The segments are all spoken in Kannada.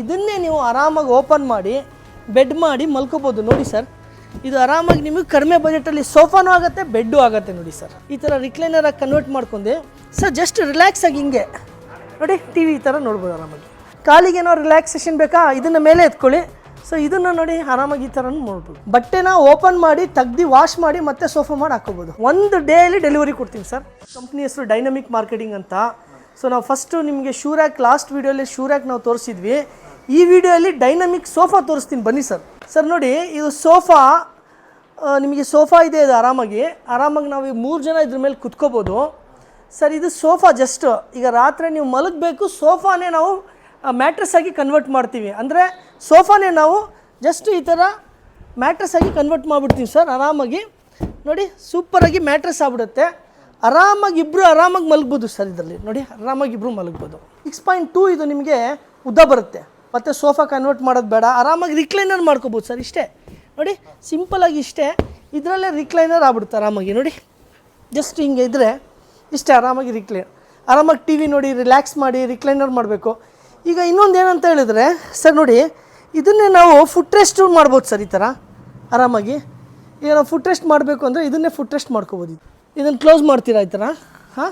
ಇದನ್ನೇ ನೀವು ಆರಾಮಾಗಿ ಓಪನ್ ಮಾಡಿ ಬೆಡ್ ಮಾಡಿ ಮಲ್ಕೋಬೋದು ನೋಡಿ ಸರ್. ಇದು ಆರಾಮಾಗಿ ನಿಮಗೆ ಕಡಿಮೆ ಬಜೆಟಲ್ಲಿ ಸೋಫಾನೂ ಆಗುತ್ತೆ, ಬೆಡ್ಡು ಆಗುತ್ತೆ ನೋಡಿ ಸರ್. ಈ ಥರ ರಿಕ್ಲೈನರಾಗಿ ಕನ್ವರ್ಟ್ ಮಾಡ್ಕೊಂಡೆ ಸರ್, ಜಸ್ಟ್ ರಿಲ್ಯಾಕ್ಸ್ ಆಗಿ ಹಿಂಗೆ ನೋಡಿ ಟಿ ವಿ ಈ ಥರ ನೋಡ್ಬೋದು ಆರಾಮಾಗಿ. ಕಾಲಿಗೇನೋ ರಿಲ್ಯಾಕ್ಸೇಷನ್ ಬೇಕಾ ಇದನ್ನು ಮೇಲೆ ಎತ್ಕೊಳ್ಳಿ. ಸೊ ಇದನ್ನು ನೋಡಿ ಆರಾಮಾಗಿ ಈ ಥರ ನೋಡ್ಬೋದು. ಬಟ್ಟೆನ ಓಪನ್ ಮಾಡಿ ತೆಗ್ದು ವಾಶ್ ಮಾಡಿ ಮತ್ತೆ ಸೋಫಾ ಮಾಡಿ ಹಾಕೋಬೋದು. ಒಂದು ಡೇಲಿ ಡೆಲಿವರಿ ಕೊಡ್ತೀನಿ ಸರ್. ಕಂಪ್ನಿ ಹೆಸರು ಡೈನಮಿಕ್ ಮಾರ್ಕೆಟಿಂಗ್ ಅಂತ. ಸೊ ನಾವು ಫಸ್ಟು ನಿಮಗೆ ಶೂ ರ್ಯಾಕ್ ಲಾಸ್ಟ್ ವೀಡಿಯೋಲಿ ಶೂ ರ್ಯಾಕ್ ನಾವು ತೋರಿಸಿದ್ವಿ. ಈ ವಿಡಿಯೋಲಿ ಡೈನಮಿಕ್ ಸೋಫಾ ತೋರಿಸ್ತೀನಿ ಬನ್ನಿ ಸರ್. ಸರ್ ನೋಡಿ ಇದು ಸೋಫಾ, ನಿಮಗೆ ಸೋಫಾ ಇದೆ. ಇದು ಆರಾಮಾಗಿ ನಾವು ಈ 3 ಜನ ಇದ್ರ ಮೇಲೆ ಕುತ್ಕೋಬೋದು ಸರ್. ಇದು ಸೋಫಾ ಜಸ್ಟ್ ಈಗ ರಾತ್ರಿ ನೀವು ಮಲಗಬೇಕು, ಸೋಫಾನೇ ನಾವು ಮ್ಯಾಟ್ರೆಸ್ ಆಗಿ ಕನ್ವರ್ಟ್ ಮಾಡ್ತೀವಿ. ಅಂದರೆ ಸೋಫಾನೇ ನಾವು ಜಸ್ಟ್ ಈ ಥರ ಮ್ಯಾಟ್ರೆಸ್ ಆಗಿ ಕನ್ವರ್ಟ್ ಮಾಡಿಬಿಡ್ತೀವಿ ಸರ್. ಆರಾಮಾಗಿ ನೋಡಿ ಸೂಪರಾಗಿ ಮ್ಯಾಟ್ರೆಸ್ ಆಗ್ಬಿಡುತ್ತೆ. ಆರಾಮಾಗಿ ಆರಾಮಾಗಿ ಮಲಗ್ಬೋದು ಸರ್. ಇದರಲ್ಲಿ ನೋಡಿ ಆರಾಮಾಗಿ ಇಬ್ಬರು ಮಲಗ್ಬೋದು. 6.2 ಇದು ನಿಮಗೆ ಉದ್ದ ಬರುತ್ತೆ. ಮತ್ತು ಸೋಫಾ ಕನ್ವರ್ಟ್ ಮಾಡೋದು ಬೇಡ, ಆರಾಮಾಗಿ ರಿಕ್ಲೈನರ್ ಮಾಡ್ಕೋಬೋದು ಸರ್. ಇಷ್ಟೇ ನೋಡಿ ಸಿಂಪಲಾಗಿ ಇಷ್ಟೇ. ಇದರಲ್ಲೇ ರಿಕ್ಲೈನರ್ ಆಗ್ಬಿಡುತ್ತೆ ಆರಾಮಾಗಿ ನೋಡಿ. ಜಸ್ಟ್ ಹಿಂಗೆ ಇದ್ದರೆ ಇಷ್ಟೇ ಆರಾಮಾಗಿ ಆರಾಮಾಗಿ ಟಿ ವಿ ನೋಡಿ ರಿಲ್ಯಾಕ್ಸ್ ಮಾಡಿ ರಿಕ್ಲೈನರ್ ಮಾಡಬೇಕು. ಈಗ ಇನ್ನೊಂದು ಏನಂತ ಹೇಳಿದ್ರೆ ಸರ್ ನೋಡಿ ಇದನ್ನೇ ನಾವು ಫುಟ್ ರೆಸ್ಟ್ ಮಾಡ್ಬೋದು ಸರ್. ಈ ಥರ ಆರಾಮಾಗಿ ಈಗ ನಾವು ಫುಟ್ ರೆಸ್ಟ್ ಮಾಡಬೇಕು ಅಂದರೆ ಇದನ್ನೇ ಫುಟ್ ರೆಸ್ಟ್ ಮಾಡ್ಕೋಬೋದು. ಇದನ್ನು ಕ್ಲೋಸ್ ಮಾಡ್ತೀರಾ ಈ ಥರ. ಹಾಂ,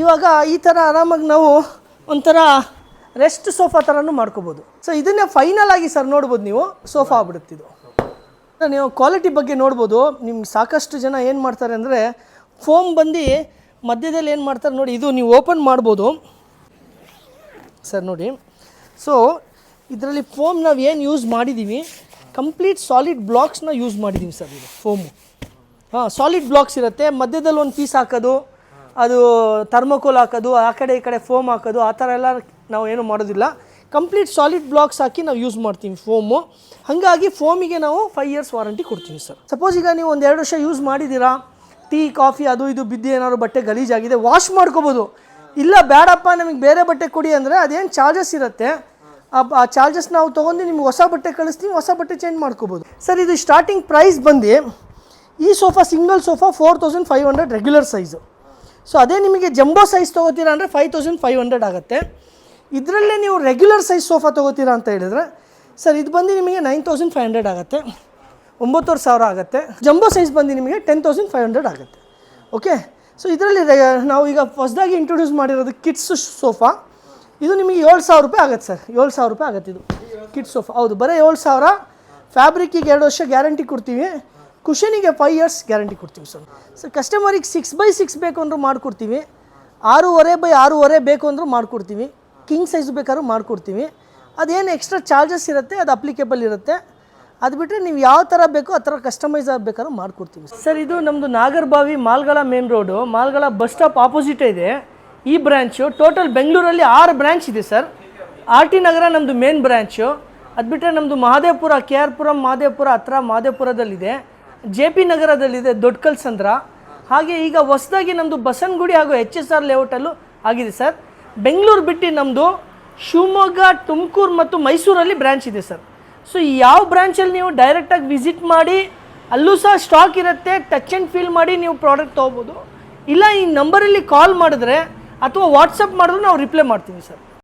ಇವಾಗ ಈ ಥರ ಆರಾಮಾಗಿ ನಾವು ಒಂಥರ ರೆಸ್ಟ್ ಸೋಫಾ ಥರನೂ ಮಾಡ್ಕೋಬೋದು. ಸೊ ಇದನ್ನೇ ಫೈನಲ್ ಆಗಿ ಸರ್ ನೋಡ್ಬೋದು ನೀವು ಸೋಫಾ ಆಗ್ಬಿಡುತ್ತೆ. ಇದು ನೀವು ಕ್ವಾಲಿಟಿ ಬಗ್ಗೆ ನೋಡ್ಬೋದು. ನಿಮ್ಗೆ ಸಾಕಷ್ಟು ಜನ ಏನು ಮಾಡ್ತಾರೆ ಅಂದರೆ ಫೋಮ್ ಬಂದು ಮಧ್ಯದಲ್ಲಿ ಏನು ಮಾಡ್ತಾರೆ ನೋಡಿ, ಇದು ನೀವು ಓಪನ್ ಮಾಡ್ಬೋದು ಸರ್ ನೋಡಿ. ಸೊ ಇದರಲ್ಲಿ ಫೋಮ್ ನಾವು ಏನು ಯೂಸ್ ಮಾಡಿದ್ದೀವಿ, ಕಂಪ್ಲೀಟ್ ಸಾಲಿಡ್ ಬ್ಲಾಕ್ಸ್ನ ಯೂಸ್ ಮಾಡಿದ್ದೀವಿ ಸರ್. ಇದು ಫೋಮು ಸಾಲಿಡ್ ಬ್ಲಾಕ್ಸ್ ಇರುತ್ತೆ. ಮಧ್ಯದಲ್ಲಿ ಒಂದು ಪೀಸ್ ಹಾಕೋದು, ಅದು ಥರ್ಮೋಕೋಲ್ ಹಾಕೋದು, ಆ ಕಡೆ ಈ ಕಡೆ ಫೋಮ್ ಹಾಕೋದು, ಆ ಥರ ಎಲ್ಲ ನಾವು ಏನು ಮಾಡೋದಿಲ್ಲ. ಕಂಪ್ಲೀಟ್ ಸಾಲಿಡ್ ಬ್ಲಾಕ್ಸ್ ಹಾಕಿ ನಾವು ಯೂಸ್ ಮಾಡ್ತೀವಿ ಫೋಮು. ಹಾಗಾಗಿ ಫೋಮಿಗೆ ನಾವು 5 years ವಾರಂಟಿ ಕೊಡ್ತೀವಿ ಸರ್. ಸಪೋಸ್ ಈಗ ನೀವು 1-2 ವರ್ಷ ಯೂಸ್ ಮಾಡಿದ್ದೀರಾ, ಟೀ ಕಾಫಿ ಅದು ಇದು ಬಿದ್ದು ಏನಾದ್ರು ಬಟ್ಟೆ ಗಲೀಜಾಗಿದೆ, ವಾಶ್ ಮಾಡ್ಕೋಬೋದು. ಇಲ್ಲ ಬೇಡಪ್ಪ ನಮಗೆ ಬೇರೆ ಬಟ್ಟೆ ಕೊಡಿ ಅಂದರೆ ಅದೇನು ಚಾರ್ಜಸ್ ಇರುತ್ತೆ, ಆ ಚಾರ್ಜಸ್ ನಾವು ತೊಗೊಂಡು ನಿಮ್ಗೆ ಹೊಸ ಬಟ್ಟೆ ಕಳಿಸ್ತೀವಿ, ಹೊಸ ಬಟ್ಟೆ ಚೇಂಜ್ ಮಾಡ್ಕೋಬೋದು ಸರ್. ಇದು ಸ್ಟಾರ್ಟಿಂಗ್ ಪ್ರೈಸ್ ಬಂದು ಈ sofa single sofa 4500 regular size. So ಅದೇ ನಿಮಗೆ ಜಂಬೋ ಸೈಜ್ ತೊಗೋತೀರಾ ಅಂದರೆ 5500 ಆಗುತ್ತೆ. ಇದರಲ್ಲೇ ನೀವು ರೆಗ್ಯುಲರ್ ಸೈಜ್ ಸೋಫಾ ತೊಗೋತೀರಾ ಅಂತ ಹೇಳಿದರೆ ಸರ್ ಇದು ಬಂದು ನಿಮಗೆ 9500 ಆಗುತ್ತೆ, 9000 ಆಗುತ್ತೆ. ಜಂಬೋ ಸೈಜ್ ಬಂದು ನಿಮಗೆ 10500 ಆಗುತ್ತೆ. ಓಕೆ, ಸೊ ಇದರಲ್ಲಿ ನಾವು ಈಗ ಹೊಸದಾಗಿ ಇಂಟ್ರೊಡ್ಯೂಸ್ ಮಾಡಿರೋದು ಕಿಡ್ಸ್ ಸೋಫಾ. ಇದು ನಿಮಗೆ 7000 ರೂಪಾಯಿ ಆಗುತ್ತೆ ಸರ್. 7000 ರೂಪಾಯಿ ಆಗುತ್ತೆ ಇದು ಕಿಡ್ಸ್ ಸೋಫಾ. ಹೌದು, ಬರೀ 7000. ಫ್ಯಾಬ್ರಿಕ್ಕಿಗೆ 2 ವರ್ಷ ಗ್ಯಾರಂಟಿ ಕೊಡ್ತೀವಿ, ಕುಷನಿಗೆ 5 years ಗ್ಯಾರಂಟಿ ಕೊಡ್ತೀವಿ ಸರ್. ಸರ್ ಕಸ್ಟಮರಿಗೆ 6x6 ಬೇಕು ಅಂದರೂ ಮಾಡಿಕೊಡ್ತೀವಿ, 6.5x6 ಬೇಕು ಅಂದರೂ ಮಾಡಿಕೊಡ್ತೀವಿ, ಕಿಂಗ್ ಸೈಜ್ ಬೇಕಾದ್ರೂ ಮಾಡಿಕೊಡ್ತೀವಿ. ಅದೇನು ಎಕ್ಸ್ಟ್ರಾ ಚಾರ್ಜಸ್ ಇರುತ್ತೆ ಅದು ಅಪ್ಲಿಕೇಬಲ್ ಇರುತ್ತೆ. ಅದು ಬಿಟ್ಟರೆ ನೀವು ಯಾವ ಥರ ಬೇಕೋ ಆ ಥರ ಕಸ್ಟಮೈಸ್ ಆಗಬೇಕಾದ್ರೂ ಮಾಡಿಕೊಡ್ತೀವಿ ಸರ್. ಇದು ನಮ್ಮದು Nagarbhavi Malagala main road, Malagala bus stop ಆಪೋಸಿಟೇ ಇದೆ ಈ ಬ್ರ್ಯಾಂಚು. ಟೋಟಲ್ ಬೆಂಗಳೂರಲ್ಲಿ 6 ಬ್ರ್ಯಾಂಚ್ ಇದೆ ಸರ್. RT ನಗರ ನಮ್ಮದು ಮೇನ್ ಬ್ರ್ಯಾಂಚು. ಅದು ಬಿಟ್ಟರೆ ನಮ್ಮದು ಮಹದೇವಪುರ, KR ಪುರಂ ಮಹದೇವಪುರ ಹತ್ರ ಮಹದೇವಪುರದಲ್ಲಿದೆ, JP ನಗರದಲ್ಲಿದೆ, ದೊಡ್ಡಕಲ್ಸಂದ್ರ. ಹಾಗೆ ಈಗ ಹೊಸದಾಗಿ ನಮ್ಮದು ಬಸವನಗುಡಿ ಹಾಗೂ HSR ಲೇಔಟಲ್ಲೂ ಆಗಿದೆ ಸರ್. ಬೆಂಗಳೂರು ಬಿಟ್ಟು ನಮ್ಮದು ಶಿವಮೊಗ್ಗ, ತುಮಕೂರು ಮತ್ತು ಮೈಸೂರಲ್ಲಿ ಬ್ರ್ಯಾಂಚ್ ಇದೆ ಸರ್. ಸೊ ಯಾವ ಬ್ರ್ಯಾಂಚಲ್ಲಿ ನೀವು ಡೈರೆಕ್ಟಾಗಿ ವಿಸಿಟ್ ಮಾಡಿ ಅಲ್ಲೂ ಸಹ ಸ್ಟಾಕ್ ಇರುತ್ತೆ, ಟಚ್ ಆ್ಯಂಡ್ ಫೀಲ್ ಮಾಡಿ ನೀವು ಪ್ರಾಡಕ್ಟ್ ತೊಗೋಬೋದು. ಇಲ್ಲ ಈ ನಂಬರಲ್ಲಿ ಕಾಲ್ ಮಾಡಿದ್ರೆ ಅಥವಾ ವಾಟ್ಸಪ್ ಮಾಡಿದ್ರೆ ನಾವು ರಿಪ್ಲೈ ಮಾಡ್ತೀವಿ ಸರ್.